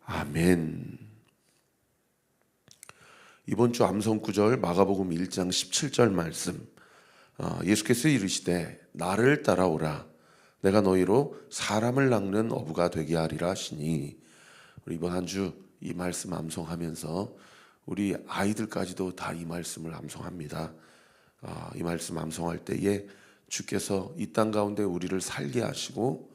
아멘. 이번 주 암송 구절 마가복음 1장 17절 말씀, 예수께서 이르시되 나를 따라오라 내가 너희로 사람을 낚는 어부가 되게 하리라 하시니, 우리 이번 한 주 이 말씀 암송하면서 우리 아이들까지도 다 이 말씀을 암송합니다. 이 말씀 암송할 때에 주께서 이 땅 가운데 우리를 살게 하시고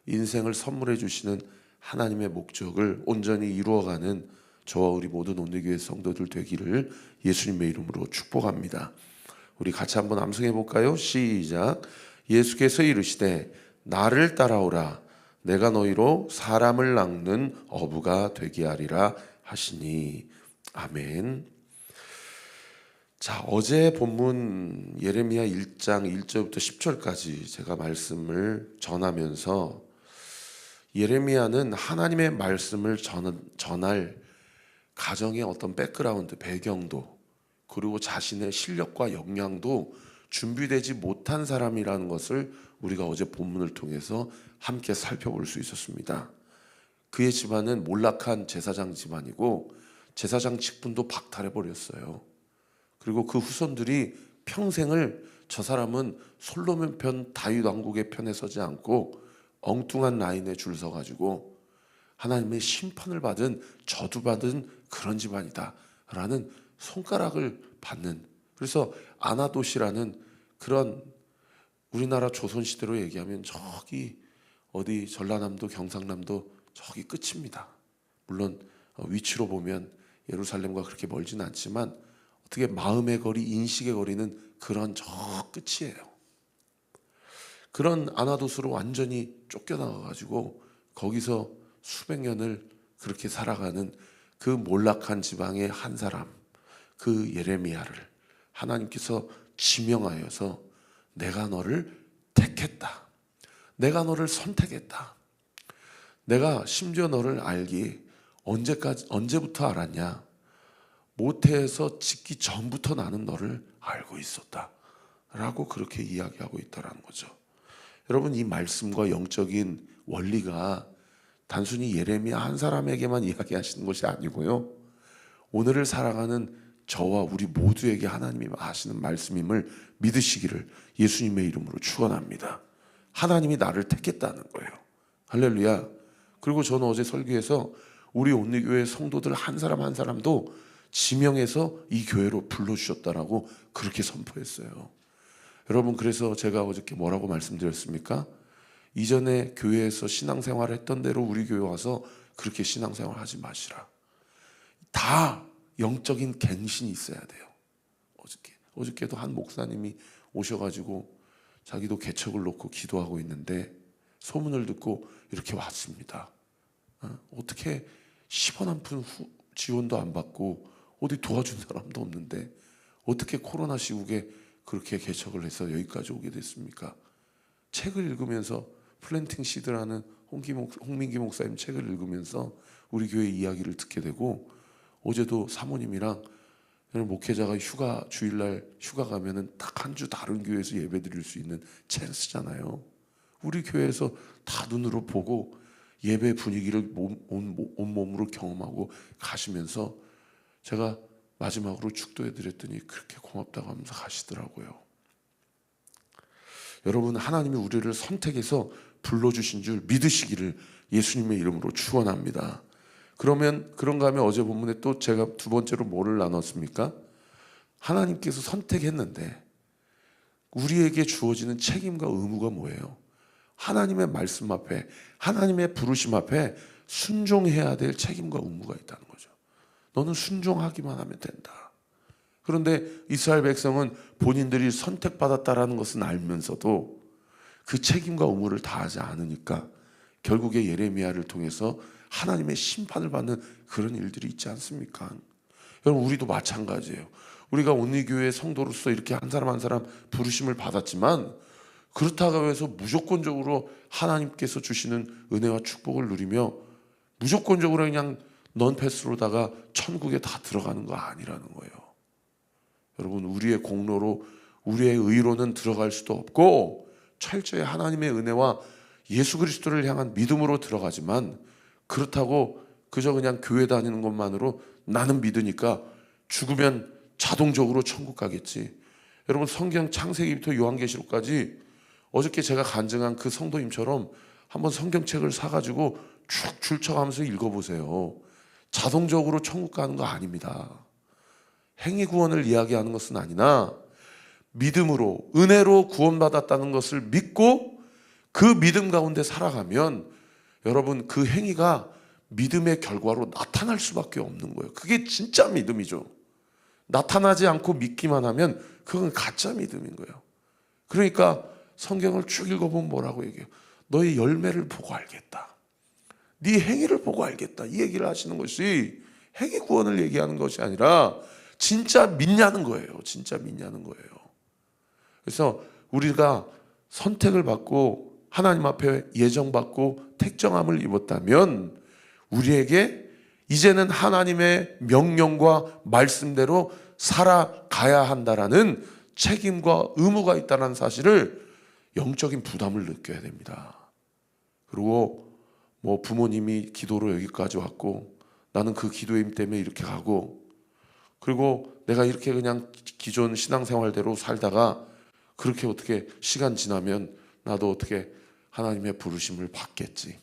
인생을 선물해 주시는 하나님의 목적을 온전히 이루어가는 저와 우리 모든 온누교회 성도들 되기를 예수님의 이름으로 축복합니다. 우리 같이 한번 암송해 볼까요? 시작. 예수께서 이르시되 나를 따라오라 내가 너희로 사람을 낚는 어부가 되게 하리라 하시니. 아멘. 자, 어제 본문 예레미야 1장 1절부터 10절까지 제가 말씀을 전하면서 예레미야는 하나님의 말씀을 전할 가정의 어떤 백그라운드, 배경도, 그리고 자신의 실력과 역량도 준비되지 못한 사람이라는 것을 우리가 어제 본문을 통해서 함께 살펴볼 수 있었습니다. 그의 집안은 몰락한 제사장 집안이고 제사장 직분도 박탈해버렸어요. 그리고 그 후손들이 평생을 저 사람은 솔로몬 편, 다윗 왕국의 편에 서지 않고 엉뚱한 라인에 줄 서가지고 하나님의 심판을 받은, 저주받은 그런 집안이다 라는 손가락을 받는, 그래서 아나돗이라는 그런, 우리나라 조선시대로 얘기하면 저기 어디 전라남도, 경상남도 저기 끝입니다. 물론 위치로 보면 예루살렘과 그렇게 멀진 않지만 어떻게 마음의 거리, 인식의 거리는 그런 저 끝이에요. 그런 아나돗으로 완전히 쫓겨나가가지고 거기서 수백 년을 그렇게 살아가는 그 몰락한 지방의 한 사람, 그 예레미야를 하나님께서 지명하여서 내가 너를 택했다, 내가 너를 선택했다, 내가 심지어 너를 알기 언제부터 알았냐, 모태에서 짓기 전부터 나는 너를 알고 있었다 라고 그렇게 이야기하고 있다는 거죠. 여러분, 이 말씀과 영적인 원리가 단순히 예레미야 한 사람에게만 이야기하시는 것이 아니고요, 오늘을 살아가는 저와 우리 모두에게 하나님이 하시는 말씀임을 믿으시기를 예수님의 이름으로 축원합니다. 하나님이 나를 택했다는 거예요. 할렐루야. 그리고 저는 어제 설교에서 우리 온누교회 성도들 한 사람 한 사람도 지명해서 이 교회로 불러주셨다라고 그렇게 선포했어요. 여러분, 그래서 제가 어저께 뭐라고 말씀드렸습니까? 이전에 교회에서 신앙생활 했던 대로 우리 교회 와서 그렇게 신앙생활 하지 마시라. 다 영적인 갱신이 있어야 돼요. 어저께도 한 목사님이 오셔가지고 자기도 개척을 놓고 기도하고 있는데 소문을 듣고 이렇게 왔습니다. 어떻게 10원 한 푼 지원도 안 받고 어디 도와준 사람도 없는데 어떻게 코로나 시국에 그렇게 개척을 해서 여기까지 오게 됐습니까? 책을 읽으면서, 플랜팅 시드라는 홍민기 목사님 책을 읽으면서 우리 교회 이야기를 듣게 되고, 어제도 사모님이랑 목회자가 주일날 휴가 가면은 딱 한 주 다른 교회에서 예배 드릴 수 있는 찬스잖아요. 우리 교회에서 다 눈으로 보고 예배 분위기를 온몸으로 경험하고 가시면서 제가 마지막으로 축도해 드렸더니 그렇게 고맙다고 하면서 가시더라고요. 여러분, 하나님이 우리를 선택해서 불러주신 줄 믿으시기를 예수님의 이름으로 축원합니다. 그런가 하면 어제 본문에 또 제가 두 번째로 뭐를 나눴습니까? 하나님께서 선택했는데 우리에게 주어지는 책임과 의무가 뭐예요? 하나님의 말씀 앞에, 하나님의 부르심 앞에 순종해야 될 책임과 의무가 있다는 거죠. 너는 순종하기만 하면 된다. 그런데 이스라엘 백성은 본인들이 선택받았다라는 것은 알면서도 그 책임과 의무를 다하지 않으니까 결국에 예레미야를 통해서 하나님의 심판을 받는 그런 일들이 있지 않습니까? 여러분, 우리도 마찬가지예요. 우리가 온누교회 성도로서 이렇게 한 사람 한 사람 부르심을 받았지만 그렇다고 해서 무조건적으로 하나님께서 주시는 은혜와 축복을 누리며 무조건적으로 그냥 넌패스로다가 천국에 다 들어가는 거 아니라는 거예요. 여러분, 우리의 공로로, 우리의 의로는 들어갈 수도 없고 철저히 하나님의 은혜와 예수 그리스도를 향한 믿음으로 들어가지만, 그렇다고 그저 그냥 교회 다니는 것만으로 나는 믿으니까 죽으면 자동적으로 천국 가겠지. 여러분, 성경 창세기부터 요한계시록까지 어저께 제가 간증한 그 성도님처럼 한번 성경책을 사가지고 쭉 줄쳐가면서 읽어보세요. 자동적으로 천국 가는 거 아닙니다. 행위 구원을 이야기하는 것은 아니나 믿음으로, 은혜로 구원받았다는 것을 믿고 그 믿음 가운데 살아가면 여러분, 그 행위가 믿음의 결과로 나타날 수밖에 없는 거예요. 그게 진짜 믿음이죠. 나타나지 않고 믿기만 하면 그건 가짜 믿음인 거예요. 그러니까 성경을 쭉 읽어보면 뭐라고 얘기해요? 너의 열매를 보고 알겠다. 네 행위를 보고 알겠다. 이 얘기를 하시는 것이 행위 구원을 얘기하는 것이 아니라 진짜 믿냐는 거예요. 진짜 믿냐는 거예요. 그래서 우리가 선택을 받고 하나님 앞에 예정받고 택정함을 입었다면 우리에게 이제는 하나님의 명령과 말씀대로 살아가야 한다라는 책임과 의무가 있다는 사실을, 영적인 부담을 느껴야 됩니다. 그리고 뭐 부모님이 기도로 여기까지 왔고 나는 그 기도의 힘 때문에 이렇게 가고, 그리고 내가 이렇게 그냥 기존 신앙생활대로 살다가 그렇게 어떻게 시간 지나면 나도 어떻게 하나님의 부르심을 받겠지.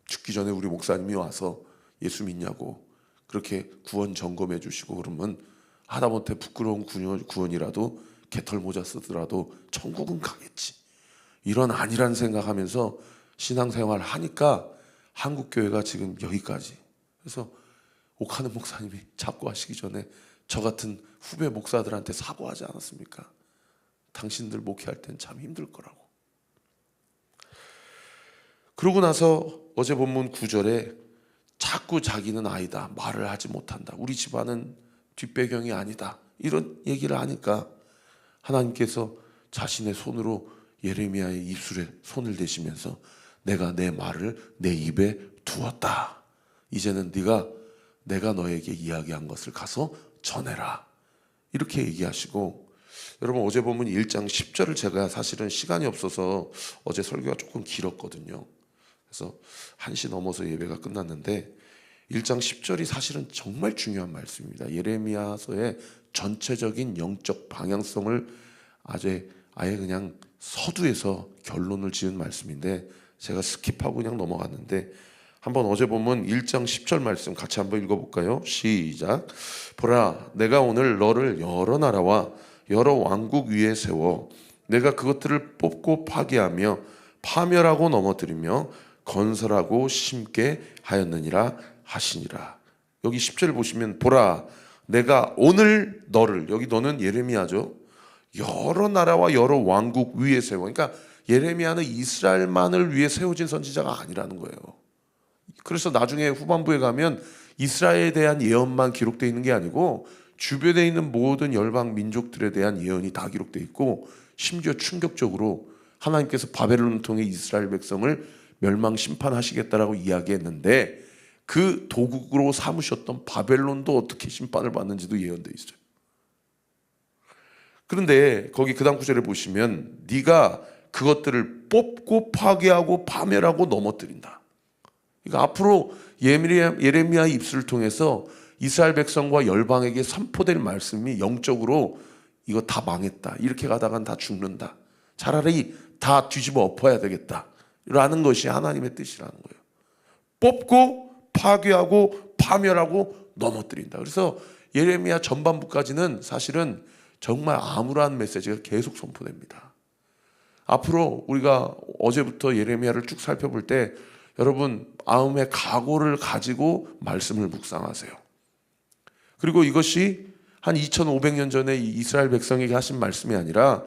죽기 전에 우리 목사님이 와서 예수 믿냐고 그렇게 구원 점검해 주시고 그러면 하다못해 부끄러운 구원이라도 개털 모자 쓰더라도 천국은 가겠지. 이런 아니란 생각하면서 신앙생활 하니까 한국교회가 지금 여기까지. 그래서 옥하는 목사님이 잡고하시기 전에 저 같은 후배 목사들한테 사과하지 않았습니까? 당신들 목회할 땐 참 힘들 거라고. 그러고 나서 어제 본문 9절에 자꾸 자기는 아니다, 말을 하지 못한다, 우리 집안은 뒷배경이 아니다, 이런 얘기를 하니까 하나님께서 자신의 손으로 예레미야의 입술에 손을 대시면서 내가 내 말을 내 입에 두었다. 이제는 네가 내가 너에게 이야기한 것을 가서 전해라. 이렇게 얘기하시고, 여러분 어제 보면 1장 10절을 제가 사실은 시간이 없어서 어제 설교가 조금 길었거든요. 그래서 1시 넘어서 예배가 끝났는데 1장 10절이 사실은 정말 중요한 말씀입니다. 예레미야서의 전체적인 영적 방향성을 아예 그냥 서두에서 결론을 지은 말씀인데 제가 스킵하고 그냥 넘어갔는데, 한번 어제 보면 1장 10절 말씀 같이 한번 읽어볼까요? 시작. 보라, 내가 오늘 너를 여러 나라와 여러 왕국 위에 세워 내가 그것들을 뽑고 파괴하며 파멸하고 넘어뜨리며 건설하고 심게 하였느니라 하시니라. 여기 10절 보시면 보라, 내가 오늘 너를, 여기 너는 예레미야죠, 여러 나라와 여러 왕국 위에 세워. 그러니까 예레미야는 이스라엘만을 위해 세워진 선지자가 아니라는 거예요. 그래서 나중에 후반부에 가면 이스라엘에 대한 예언만 기록되어 있는 게 아니고 주변에 있는 모든 열방 민족들에 대한 예언이 다 기록되어 있고, 심지어 충격적으로 하나님께서 바벨론을 통해 이스라엘 백성을 멸망 심판하시겠다라고 이야기했는데 그 도국으로 삼으셨던 바벨론도 어떻게 심판을 받는지도 예언되어 있어요. 그런데 거기 그 다음 구절에 보시면 네가 그것들을 뽑고 파괴하고 파멸하고 넘어뜨린다. 그러니까 앞으로 예레미야의 입술을 통해서 이스라엘 백성과 열방에게 선포될 말씀이 영적으로 이거 다 망했다, 이렇게 가다간 다 죽는다, 차라리 다 뒤집어 엎어야 되겠다 라는 것이 하나님의 뜻이라는 거예요. 뽑고 파괴하고 파멸하고 넘어뜨린다. 그래서 예레미야 전반부까지는 사실은 정말 암울한 메시지가 계속 선포됩니다. 앞으로 우리가 어제부터 예레미야를 쭉 살펴볼 때 여러분 마음의 각오를 가지고 말씀을 묵상하세요. 그리고 이것이 한 2500년 전에 이스라엘 백성에게 하신 말씀이 아니라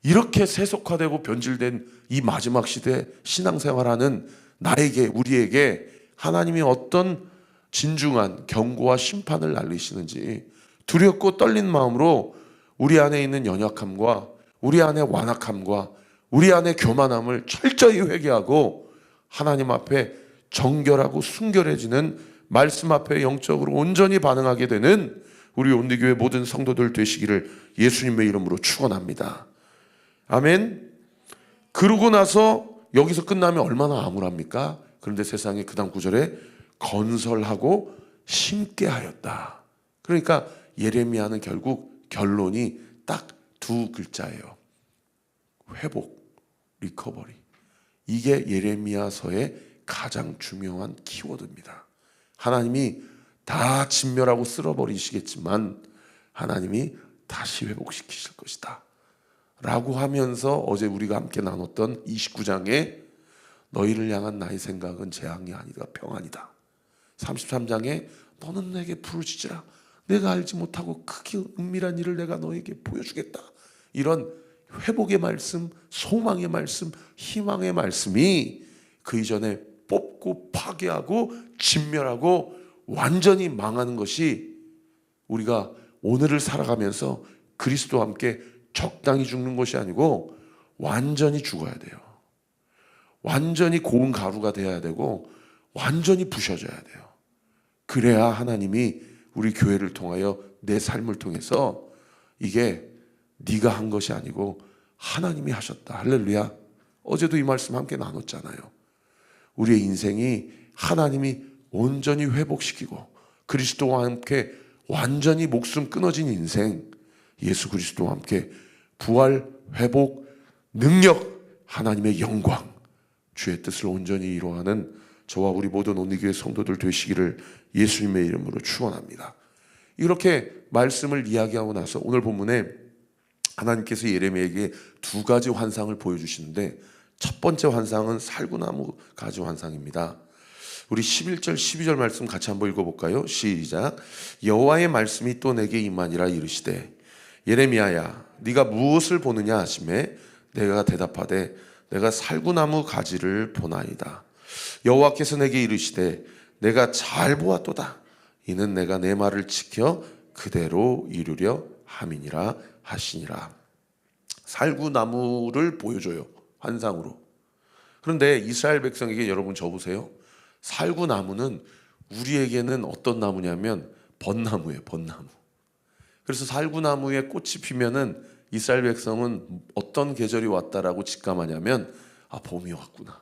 이렇게 세속화되고 변질된 이 마지막 시대 신앙생활하는 나에게, 우리에게 하나님이 어떤 진중한 경고와 심판을 날리시는지 두렵고 떨린 마음으로 우리 안에 있는 연약함과 우리 안에 완악함과 우리 안에 교만함을 철저히 회개하고 하나님 앞에 정결하고 순결해지는 말씀 앞에 영적으로 온전히 반응하게 되는 우리 온리교회 모든 성도들 되시기를 예수님의 이름으로 축원합니다. 아멘. 그러고 나서 여기서 끝나면 얼마나 암울합니까? 그런데 세상에 그 다음 구절에 건설하고 심게 하였다. 그러니까 예레미야는 결국 결론이 딱 두 글자예요. 회복, 리커버리. 이게 예레미야서의 가장 중요한 키워드입니다. 하나님이 다 진멸하고 쓸어버리시겠지만 하나님이 다시 회복시키실 것이다 라고 하면서 어제 우리가 함께 나눴던 29장에 너희를 향한 나의 생각은 재앙이 아니다 평안이다. 33장에 너는 내게 부르짖으라 내가 알지 못하고 크게 은밀한 일을 내가 너에게 보여주겠다. 이런 회복의 말씀, 소망의 말씀, 희망의 말씀이 그 이전에 뽑고 파괴하고 진멸하고 완전히 망하는 것이 우리가 오늘을 살아가면서 그리스도와 함께 적당히 죽는 것이 아니고 완전히 죽어야 돼요. 완전히 고운 가루가 돼야 되고 완전히 부셔져야 돼요. 그래야 하나님이 우리 교회를 통하여 내 삶을 통해서 이게 네가 한 것이 아니고 하나님이 하셨다. 할렐루야. 어제도 이 말씀 함께 나눴잖아요. 우리의 인생이 하나님이 온전히 회복시키고 그리스도와 함께 완전히 목숨 끊어진 인생, 예수 그리스도와 함께 부활, 회복, 능력, 하나님의 영광, 주의 뜻을 온전히 이루어가는 저와 우리 모든 온리교회 성도들 되시기를 예수님의 이름으로 축원합니다. 이렇게 말씀을 이야기하고 나서 오늘 본문에 하나님께서 예레미야에게 두 가지 환상을 보여주시는데 첫 번째 환상은 살구나무 가지 환상입니다. 우리 11절 12절 말씀 같이 한번 읽어볼까요? 시작. 여호와의 말씀이 또 내게 임하니라 이르시되 예레미야야 네가 무엇을 보느냐 하시매 내가 대답하되 내가 살구나무 가지를 보나이다. 여호와께서 내게 이르시되 내가 잘 보았도다. 이는 내가 내 말을 지켜 그대로 이루려 함이니라 하시니라. 살구나무를 보여줘요. 환상으로. 그런데 이스라엘 백성에게 여러분 저 보세요. 살구나무는 우리에게는 어떤 나무냐면 벚나무예요. 벚나무. 그래서 살구나무에 꽃이 피면은 이스라엘 백성은 어떤 계절이 왔다라고 직감하냐면 아 봄이 왔구나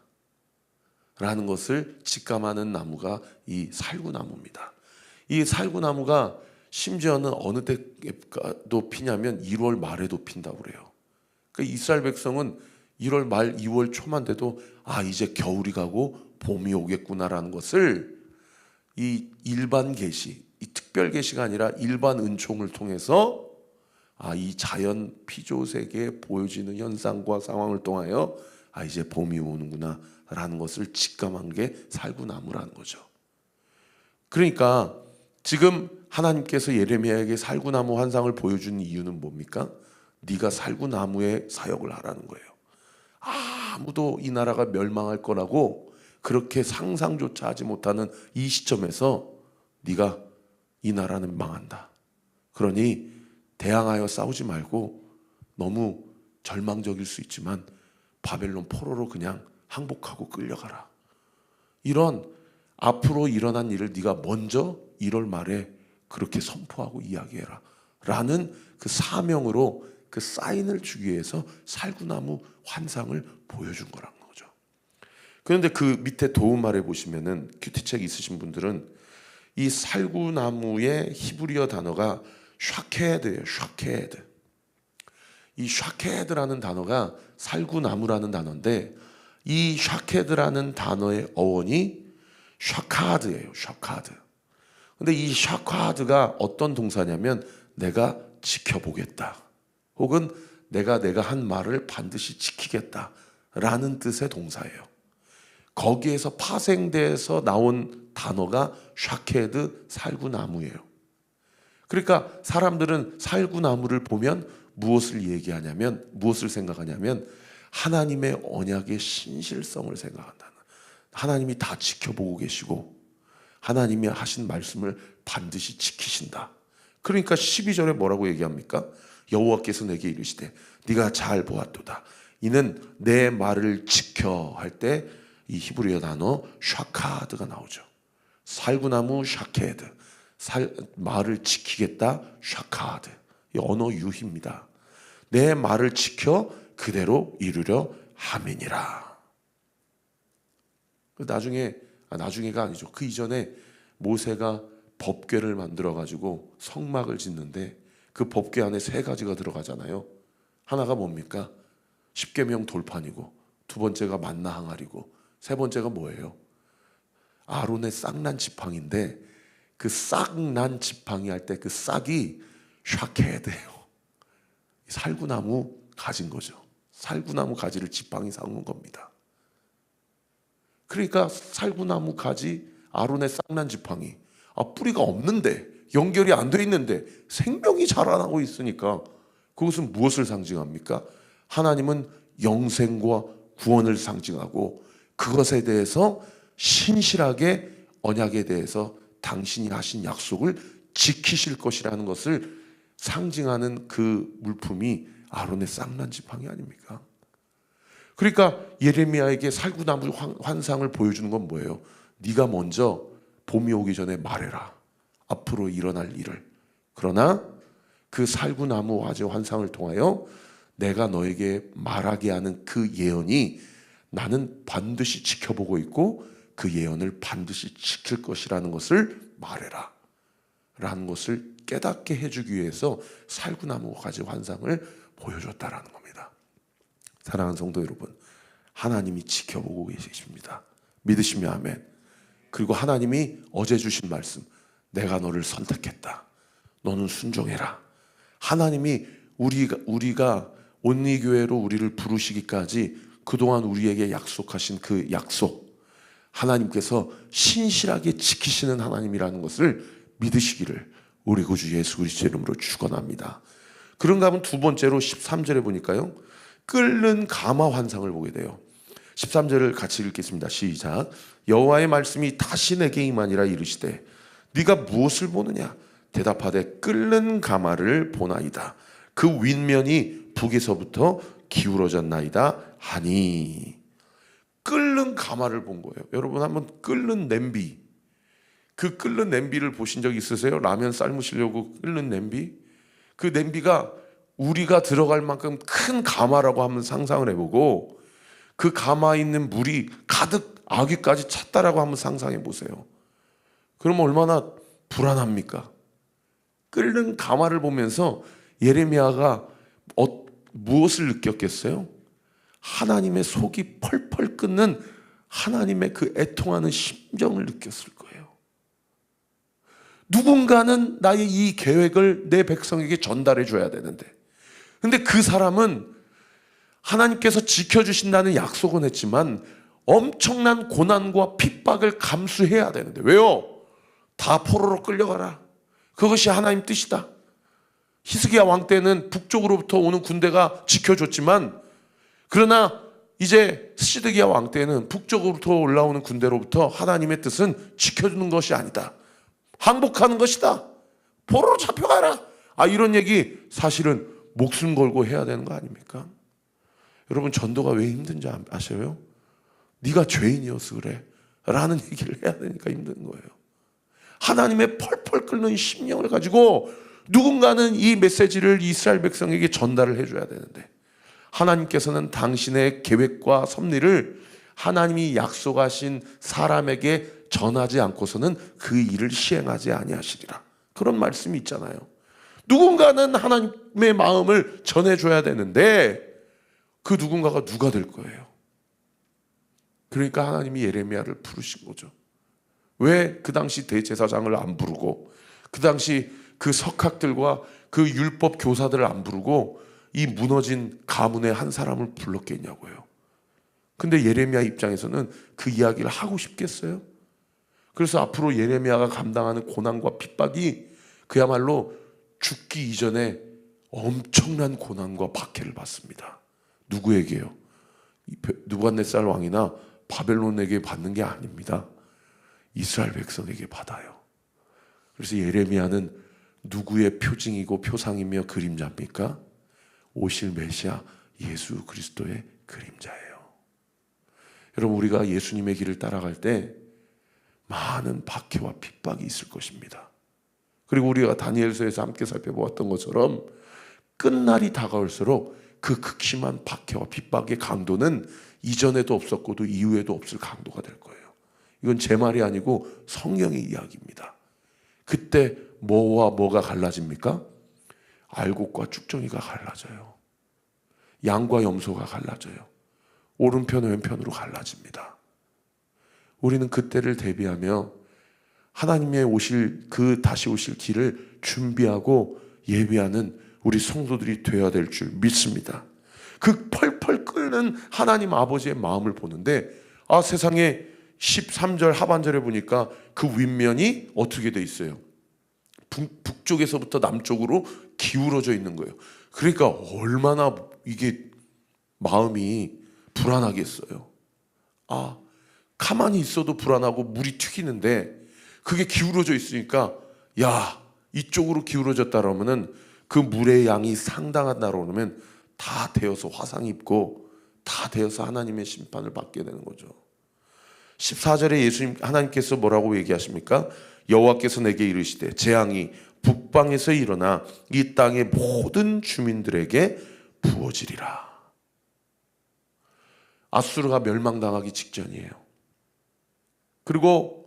라는 것을 직감하는 나무가 이 살구나무입니다. 이 살구나무가 심지어는 어느 때도 피냐면 1월 말에도 핀다고 그래요. 그러니까 이스라엘 백성은 1월 말 2월 초만 돼도 아 이제 겨울이 가고 봄이 오겠구나라는 것을 이 일반 계시, 이 특별 계시가 아니라 일반 은총을 통해서 아 이 자연 피조 세계에 보여지는 현상과 상황을 통하여 아 이제 봄이 오는구나 라는 것을 직감한 게 살구나무라는 거죠. 그러니까 지금 하나님께서 예레미야에게 살구나무 환상을 보여준 이유는 뭡니까? 네가 살구나무의 사역을 하라는 거예요. 아무도 이 나라가 멸망할 거라고 그렇게 상상조차 하지 못하는 이 시점에서 네가 이 나라는 망한다. 그러니 대항하여 싸우지 말고 너무 절망적일 수 있지만 바벨론 포로로 그냥 항복하고 끌려가라. 이런 앞으로 일어난 일을 네가 먼저 1월 말에 그렇게 선포하고 이야기해라 라는 그 사명으로 그 사인을 주기 위해서 살구나무 환상을 보여준 거란 거죠. 그런데 그 밑에 도움말에 보시면은 큐티책 있으신 분들은 이 살구나무의 히브리어 단어가 샤케드예요. 샤케드. 이 샤케드라는 단어가 살구나무라는 단어인데 이 샤케드라는 단어의 어원이 샤카드예요. 샤카드. 근데 이 샤카드가 어떤 동사냐면 내가 지켜보겠다. 혹은 내가 한 말을 반드시 지키겠다라는 뜻의 동사예요. 거기에서 파생돼서 나온 단어가 샤케드 살구나무예요. 그러니까 사람들은 살구나무를 보면 무엇을 얘기하냐면 무엇을 생각하냐면 하나님의 언약의 신실성을 생각한다는. 하나님이 다 지켜보고 계시고 하나님이 하신 말씀을 반드시 지키신다. 그러니까 12절에 뭐라고 얘기합니까? 여호와께서 내게 이르시되 네가 잘 보았도다. 이는 내 말을 지켜 할 때 이 히브리어 단어 샤카드가 나오죠. 살구나무 샤케드. 말을 지키겠다 샤카드. 이 언어 유희입니다. 내 말을 지켜 그대로 이루려 함이니라. 나중에 나중에가 아니죠. 그 이전에 모세가 법궤를 만들어 가지고 성막을 짓는데 그 법궤 안에 세 가지가 들어가잖아요. 하나가 뭡니까? 십계명 돌판이고, 두 번째가 만나 항아리고, 세 번째가 뭐예요? 아론의 싹난 지팡인데, 그 싹난 지팡이 할 때 그 싹이 샤케드예요. 살구나무 가진 거죠. 살구나무 가지를 지팡이 삼은 겁니다. 그러니까 살구나무 가지, 아론의 싹난 지팡이, 뿌리가 없는데, 연결이 안 돼 있는데 생명이 자라나고 있으니까 그것은 무엇을 상징합니까? 하나님은 영생과 구원을 상징하고, 그것에 대해서 신실하게 언약에 대해서 당신이 하신 약속을 지키실 것이라는 것을 상징하는 그 물품이 아론의 쌍난 지팡이 아닙니까? 그러니까 예레미야에게 살구나무 환상을 보여주는 건 뭐예요? 네가 먼저 봄이 오기 전에 말해라, 앞으로 일어날 일을. 그러나 그 살구나무 화재 환상을 통하여 내가 너에게 말하게 하는 그 예언이 나는 반드시 지켜보고 있고 그 예언을 반드시 지킬 것이라는 것을 말해라 라는 것을 깨닫게 해주기 위해서 살구나무 가지 환상을 보여줬다라는 겁니다. 사랑하는 성도 여러분, 하나님이 지켜보고 계십니다. 믿으시면 아멘. 그리고 하나님이 어제 주신 말씀, 내가 너를 선택했다, 너는 순종해라. 하나님이 우리가 온리교회로 우리를 부르시기까지 그동안 우리에게 약속하신 그 약속, 하나님께서 신실하게 지키시는 하나님이라는 것을 믿으시기를 우리 구주 예수 그리스도의 이름으로 축원합니다. 그런가 하면 두 번째로 13절에 보니까요, 끓는 가마 환상을 보게 돼요. 13절을 같이 읽겠습니다. 시작. 여호와의 말씀이 다시 내게 임하니라 이르시되 네가 무엇을 보느냐? 대답하되 끓는 가마를 보나이다. 그 윗면이 북에서부터 기울어졌나이다 하니. 끓는 가마를 본 거예요. 여러분 한번 끓는 냄비, 그 끓는 냄비를 보신 적 있으세요? 라면 삶으시려고 끓는 냄비? 그 냄비가 우리가 들어갈 만큼 큰 가마라고 한번 상상을 해보고, 그 가마에 있는 물이 가득 아귀까지 찼다라고 한번 상상해 보세요. 그러면 얼마나 불안합니까? 끓는 가마를 보면서 예레미야가 무엇을 느꼈겠어요? 하나님의 속이 펄펄 끓는 하나님의 그 애통하는 심정을 느꼈을 거예요. 누군가는 나의 이 계획을 내 백성에게 전달해 줘야 되는데, 근데 그 사람은 하나님께서 지켜주신다는 약속은 했지만 엄청난 고난과 핍박을 감수해야 되는데, 왜요? 다 포로로 끌려가라, 그것이 하나님 뜻이다. 히스기야 왕 때는 북쪽으로부터 오는 군대가 지켜줬지만, 그러나 이제 시드기야 왕 때는 북쪽으로부터 올라오는 군대로부터 하나님의 뜻은 지켜주는 것이 아니다, 항복하는 것이다, 포로로 잡혀가라. 이런 얘기 사실은 목숨 걸고 해야 되는 거 아닙니까? 여러분, 전도가 왜 힘든지 아셔요? 네가 죄인이어서 그래 라는 얘기를 해야 되니까 힘든 거예요. 하나님의 펄펄 끓는 심령을 가지고 누군가는 이 메시지를 이스라엘 백성에게 전달을 해줘야 되는데, 하나님께서는 당신의 계획과 섭리를 하나님이 약속하신 사람에게 전하지 않고서는 그 일을 시행하지 아니하시리라, 그런 말씀이 있잖아요. 누군가는 하나님의 마음을 전해줘야 되는데 그 누군가가 누가 될 거예요? 그러니까 하나님이 예레미야를 부르신 거죠. 왜 그 당시 대제사장을 안 부르고, 그 당시 그 석학들과 그 율법 교사들을 안 부르고 이 무너진 가문의 한 사람을 불렀겠냐고요. 근데 예레미야 입장에서는 그 이야기를 하고 싶겠어요? 그래서 앞으로 예레미야가 감당하는 고난과 핍박이 그야말로 죽기 이전에 엄청난 고난과 박해를 받습니다. 누구에게요? 느부갓네살 왕이나 바벨론에게 받는 게 아닙니다. 이스라엘 백성에게 받아요. 그래서 예레미야는 누구의 표징이고 표상이며 그림자입니까? 오실 메시아 예수 그리스도의 그림자예요. 여러분, 우리가 예수님의 길을 따라갈 때 많은 박해와 핍박이 있을 것입니다. 그리고 우리가 다니엘서에서 함께 살펴보았던 것처럼 끝날이 다가올수록 그 극심한 박해와 핍박의 강도는 이전에도 없었고도 이후에도 없을 강도가 될 거예요. 이건 제 말이 아니고 성경의 이야기입니다. 그때 뭐와 뭐가 갈라집니까? 알곡과 쭉정이가 갈라져요. 양과 염소가 갈라져요. 오른편 왼편으로 갈라집니다. 우리는 그때를 대비하며 하나님의 다시 오실 길을 준비하고 예비하는 우리 성도들이 되어야 될 줄 믿습니다. 그 펄펄 끓는 하나님 아버지의 마음을 보는데, 세상에 13절 하반절에 보니까 그 윗면이 어떻게 돼 있어요? 북쪽에서부터 남쪽으로 기울어져 있는 거예요. 그러니까 얼마나 이게 마음이 불안하겠어요. 가만히 있어도 불안하고 물이 튀기는데 그게 기울어져 있으니까, 이쪽으로 기울어졌다 그러면은 그 물의 양이 상당하다 그러면 다 되어서 화상 입고 다 되어서 하나님의 심판을 받게 되는 거죠. 14절에 하나님께서 뭐라고 얘기하십니까? 여호와께서 내게 이르시되 재앙이 북방에서 일어나 이 땅의 모든 주민들에게 부어지리라. 아수르가 멸망당하기 직전이에요. 그리고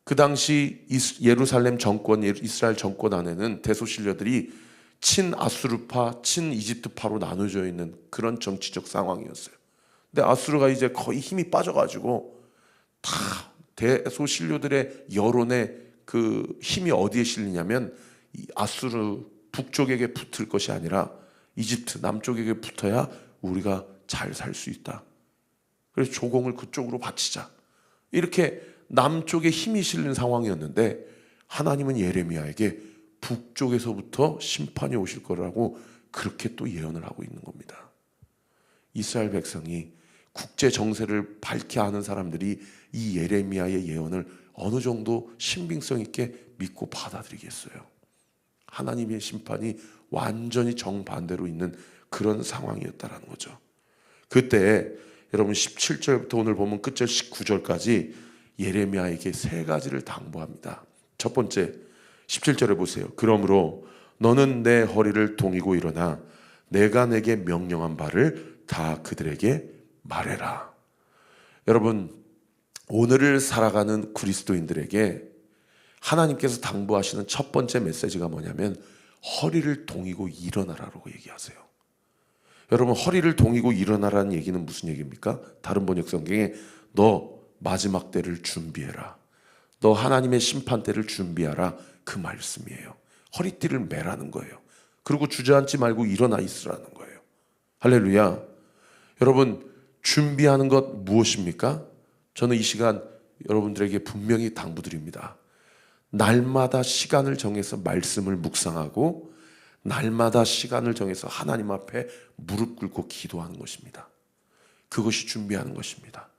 그 당시 예루살렘 정권, 이스라엘 정권 안에는 대소신료들이 친아수르파, 친이집트파로 나눠져 있는 그런 정치적 상황이었어요. 근데 아수르가 이제 거의 힘이 빠져가지고 다 대소신료들의 여론에 그 힘이 어디에 실리냐면 이 아수르 북쪽에게 붙을 것이 아니라 이집트 남쪽에게 붙어야 우리가 잘 살 수 있다. 그래서 조공을 그쪽으로 바치자. 이렇게 남쪽에 힘이 실린 상황이었는데 하나님은 예레미야에게 북쪽에서부터 심판이 오실 거라고 그렇게 또 예언을 하고 있는 겁니다. 이스라엘 백성이 국제 정세를 밝히 아는 사람들이 이 예레미야의 예언을 어느 정도 신빙성 있게 믿고 받아들이겠어요? 하나님의 심판이 완전히 정반대로 있는 그런 상황이었다는 거죠. 그때 여러분 17절부터 오늘 보면 끝절 19절까지 예레미야에게 세 가지를 당부합니다. 첫 번째 17절에 보세요. 그러므로 너는 내 허리를 동이고 일어나 내가 내게 명령한 바를 다 그들에게 말해라. 여러분, 오늘을 살아가는 그리스도인들에게 하나님께서 당부하시는 첫 번째 메시지가 뭐냐면 허리를 동이고 일어나라고 얘기하세요. 여러분, 허리를 동이고 일어나라는 얘기는 무슨 얘기입니까? 다른 번역 성경에 너 마지막 때를 준비해라, 너 하나님의 심판 때를 준비하라, 그 말씀이에요. 허리띠를 매라는 거예요. 그리고 주저앉지 말고 일어나 있으라는 거예요. 할렐루야. 여러분, 준비하는 것 무엇입니까? 저는 이 시간 여러분들에게 분명히 당부드립니다. 날마다 시간을 정해서 말씀을 묵상하고 날마다 시간을 정해서 하나님 앞에 무릎 꿇고 기도하는 것입니다. 그것이 준비하는 것입니다.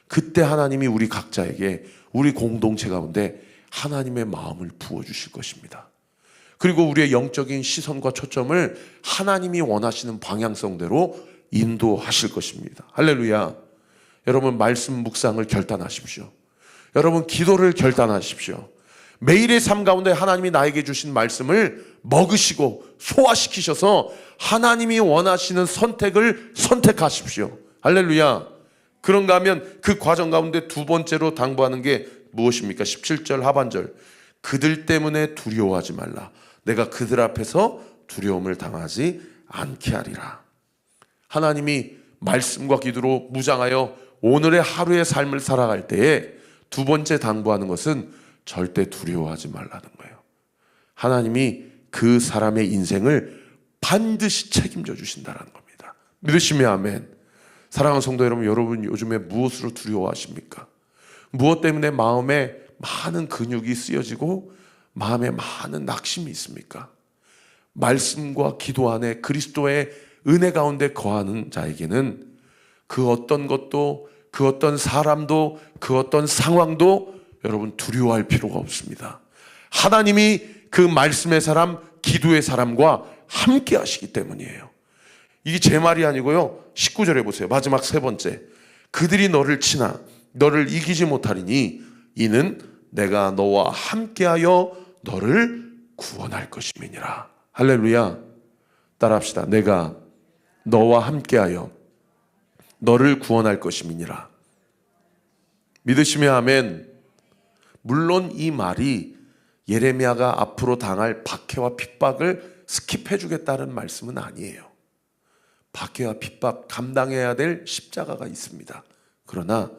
그때 하나님이 우리 각자에게 우리 공동체 가운데 하나님의 마음을 부어주실 것입니다. 그리고 우리의 영적인 시선과 초점을 하나님이 원하시는 방향성대로 인도하실 것입니다. 할렐루야. 여러분, 말씀 묵상을 결단하십시오. 여러분, 기도를 결단하십시오. 매일의 삶 가운데 하나님이 나에게 주신 말씀을 먹으시고 소화시키셔서 하나님이 원하시는 선택을 선택하십시오. 할렐루야. 그런가 하면 그 과정 가운데 두 번째로 당부하는 게 무엇입니까? 17절 하반절. 그들 때문에 두려워하지 말라. 내가 그들 앞에서 두려움을 당하지 않게 하리라. 하나님이 말씀과 기도로 무장하여 오늘의 하루의 삶을 살아갈 때에 두 번째 당부하는 것은 절대 두려워하지 말라는 거예요. 하나님이 그 사람의 인생을 반드시 책임져 주신다는 겁니다. 믿으시면 아멘. 사랑하는 성도 여러분, 여러분 요즘에 무엇으로 두려워하십니까? 무엇 때문에 마음에 많은 근육이 쓰여지고 마음에 많은 낙심이 있습니까? 말씀과 기도 안에 그리스도의 은혜 가운데 거하는 자에게는 그 어떤 것도, 그 어떤 사람도, 그 어떤 상황도 여러분 두려워할 필요가 없습니다. 하나님이 그 말씀의 사람, 기도의 사람과 함께 하시기 때문이에요. 이게 제 말이 아니고요. 19절에 보세요. 마지막 세 번째. 그들이 너를 치나 너를 이기지 못하리니 이는 내가 너와 함께하여 너를 구원할 것임이니라. 할렐루야. 따라합시다. 내가 너와 함께하여 너를 구원할 것임이니라. 믿으시면 아멘. 물론 이 말이 예레미야가 앞으로 당할 박해와 핍박을 스킵해 주겠다는 말씀은 아니에요. 박해와 핍박 감당해야 될 십자가가 있습니다. 그러나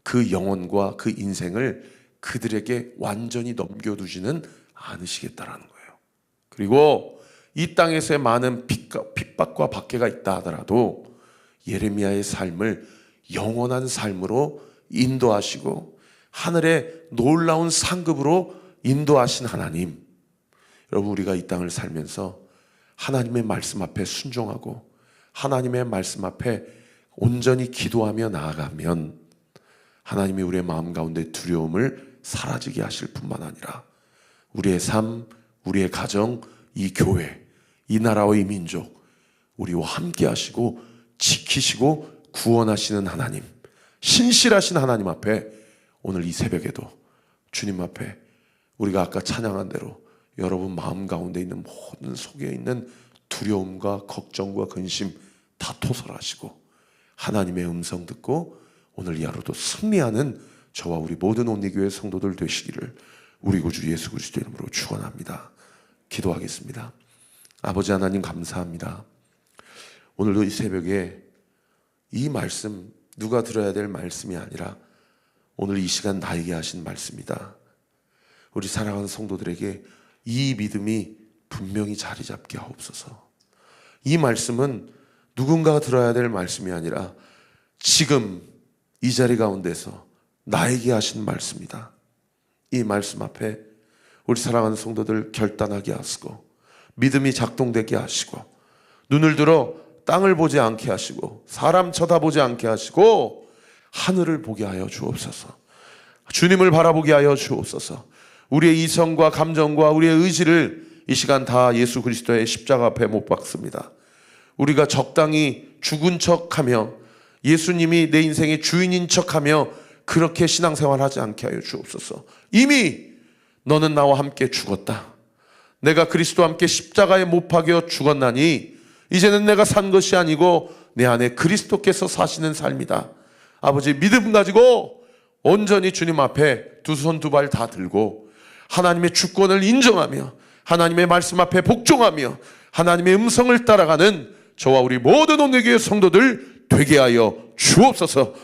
그 영혼과 그 인생을 그들에게 완전히 넘겨두지는 않으시겠다라는 거예요. 그리고 이 땅에서의 많은 핍박과 박해가 있다 하더라도 예레미야의 삶을 영원한 삶으로 인도하시고 하늘의 놀라운 상급으로 인도하신 하나님, 여러분, 우리가 이 땅을 살면서 하나님의 말씀 앞에 순종하고 하나님의 말씀 앞에 온전히 기도하며 나아가면 하나님이 우리의 마음 가운데 두려움을 사라지게 하실 뿐만 아니라 우리의 삶, 우리의 가정, 이 교회, 이 나라와 이 민족, 우리와 함께 하시고 지키시고 구원하시는 하나님, 신실하신 하나님 앞에 오늘 이 새벽에도 주님 앞에 우리가 아까 찬양한 대로 여러분 마음 가운데 있는 모든 속에 있는 두려움과 걱정과 근심 다 토설하시고 하나님의 음성 듣고 오늘 이 하루도 승리하는 저와 우리 모든 온리교회 성도들 되시기를 우리 구주 예수 그리스도 이름으로 축원합니다. 기도하겠습니다. 아버지 하나님, 감사합니다. 오늘도 이 새벽에 이 말씀, 누가 들어야 될 말씀이 아니라 오늘 이 시간 나에게 하신 말씀이다. 우리 사랑하는 성도들에게 이 믿음이 분명히 자리 잡게 하옵소서. 이 말씀은 누군가가 들어야 될 말씀이 아니라 지금 이 자리 가운데서 나에게 하신 말씀이다. 이 말씀 앞에 우리 사랑하는 성도들 결단하게 하시고 믿음이 작동되게 하시고 눈을 들어 땅을 보지 않게 하시고 사람 쳐다보지 않게 하시고 하늘을 보게 하여 주옵소서. 주님을 바라보게 하여 주옵소서. 우리의 이성과 감정과 우리의 의지를 이 시간 다 예수 그리스도의 십자가 앞에 못 박습니다. 우리가 적당히 죽은 척하며 예수님이 내 인생의 주인인 척하며 그렇게 신앙생활하지 않게 하여 주옵소서. 이미 너는 나와 함께 죽었다. 내가 그리스도와 함께 십자가에 못 박여 죽었나니 이제는 내가 산 것이 아니고 내 안에 그리스도께서 사시는 삶이다. 아버지, 믿음 가지고 온전히 주님 앞에 두 손 두 발 다 들고 하나님의 주권을 인정하며 하나님의 말씀 앞에 복종하며 하나님의 음성을 따라가는 저와 우리 모든 온누리교회 성도들 되게 하여 주옵소서.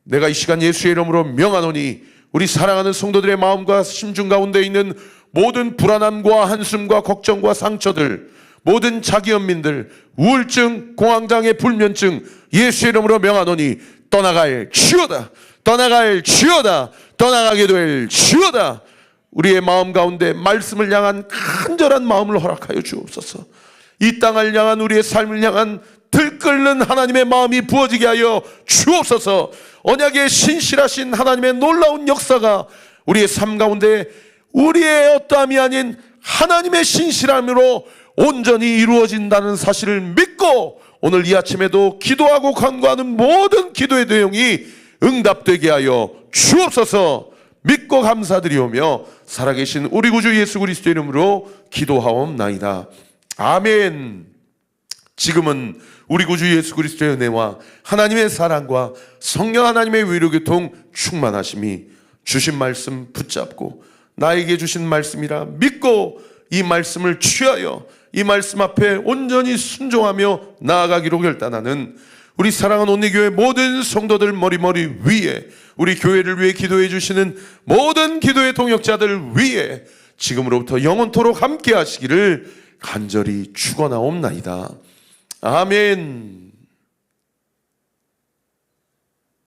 내가 이 시간 예수의 이름으로 명하노니 우리 사랑하는 성도들의 마음과 심중 가운데 있는 모든 불안함과 한숨과 걱정과 상처들, 모든 자기연민들, 우울증, 공황장애, 불면증 예수의 이름으로 명하노니 떠나갈 주여다. 떠나갈 주여다. 떠나가게 될 주여다. 우리의 마음 가운데 말씀을 향한 간절한 마음을 허락하여 주옵소서. 이 땅을 향한 우리의 삶을 향한 들끓는 하나님의 마음이 부어지게 하여 주옵소서. 언약의 신실하신 하나님의 놀라운 역사가 우리의 삶 가운데 우리의 어떠함이 아닌 하나님의 신실함으로 온전히 이루어진다는 사실을 믿고 오늘 이 아침에도 기도하고 간구하는 모든 기도의 내용이 응답되게 하여 주옵소서. 믿고 감사드리오며 살아계신 우리 구주 예수 그리스도 이름으로 기도하옵나이다. 아멘. 지금은 우리 구주 예수 그리스도의 은혜와 하나님의 사랑과 성령 하나님의 위로교통 충만하심이 주신 말씀 붙잡고 나에게 주신 말씀이라 믿고 이 말씀을 취하여 이 말씀 앞에 온전히 순종하며 나아가기로 결단하는 우리 사랑하는 온리교회 모든 성도들 머리 위에 우리 교회를 위해 기도해 주시는 모든 기도의 동역자들 위에 지금으로부터 영원토록 함께 하시기를 간절히 축원하옵나이다. 아멘.